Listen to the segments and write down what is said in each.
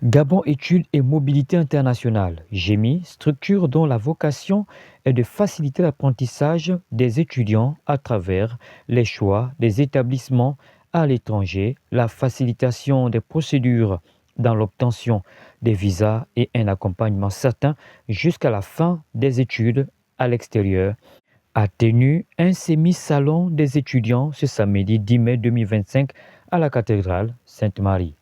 Gabon Études et Mobilité Internationale, GEMI, structure dont la vocation est de faciliter l'apprentissage des étudiants à travers les choix des établissements à l'étranger, la facilitation des procédures dans l'obtention des visas et un accompagnement certain jusqu'à la fin des études à l'extérieur, a tenu un sémi-salon des étudiants ce samedi 10 mai 2025 à la cathédrale Sainte-Marie.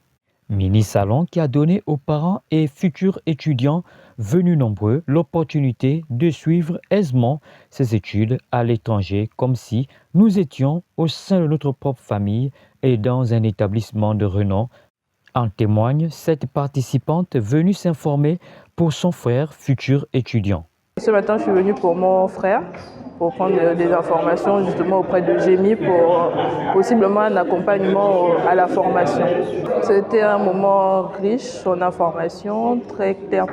Mini-salon qui a donné aux parents et futurs étudiants venus nombreux l'opportunité de suivre aisément ces études à l'étranger comme si nous étions au sein de notre propre famille et dans un établissement de renom. En témoigne cette participante venue s'informer pour son frère futur étudiant. Ce matin, je suis venue pour mon frère, pour prendre des informations justement auprès de GEMI pour possiblement un accompagnement à la formation. C'était un moment riche en informations, très clair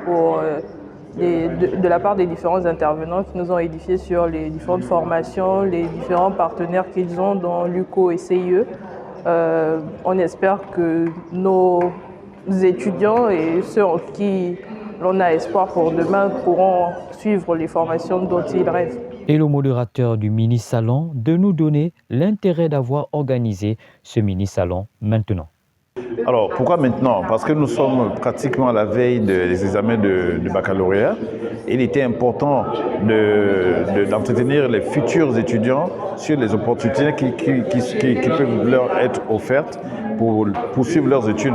de la part des différents intervenants qui nous ont édifiés sur les différentes formations, les différents partenaires qu'ils ont dans l'UCO et CIE. On espère que nos étudiants et ceux en qui l'on a espoir pour demain pourront suivre les formations dont ils rêvent. Et le modérateur du mini-salon de nous donner l'intérêt d'avoir organisé ce mini-salon maintenant. Alors, pourquoi maintenant? Parce que nous sommes pratiquement à la veille des examens de baccalauréat. Il était important d'entretenir les futurs étudiants sur les opportunités qui peuvent leur être offertes pour poursuivre leurs études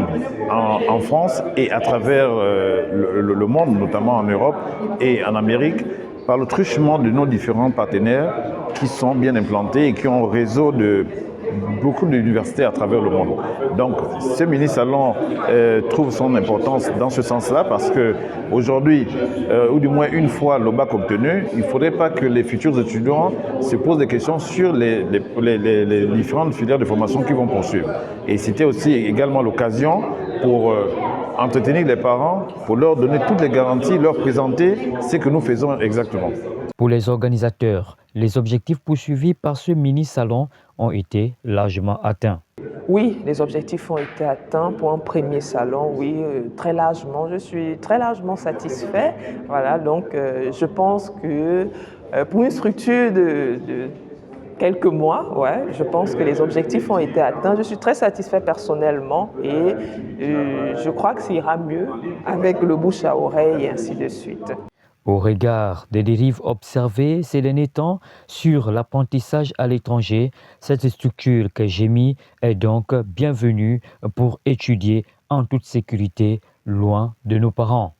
en France et à travers le monde, notamment en Europe et en Amérique, par le truchement de nos différents partenaires qui sont bien implantés et qui ont un réseau de beaucoup d'universités à travers le monde. Donc ce mini-salon trouve son importance dans ce sens-là parce qu'aujourd'hui, ou du moins une fois le bac obtenu, il ne faudrait pas que les futurs étudiants se posent des questions sur les différentes filières de formation qu'ils vont poursuivre. Et c'était aussi également l'occasion pour entretenir les parents, pour leur donner toutes les garanties, leur présenter ce que nous faisons exactement. Pour les organisateurs, les objectifs poursuivis par ce mini-salon ont été largement atteints. Oui, les objectifs ont été atteints pour un premier salon, oui, très largement. Je suis très largement satisfait. Voilà, donc je pense que pour une structure de quelques mois, ouais, je pense que les objectifs ont été atteints. Je suis très satisfait personnellement et je crois que ça ira mieux avec le bouche à oreille et ainsi de suite. Au regard des dérives observées ces derniers temps sur l'apprentissage à l'étranger, cette structure que j'ai mise est donc bienvenue pour étudier en toute sécurité loin de nos parents.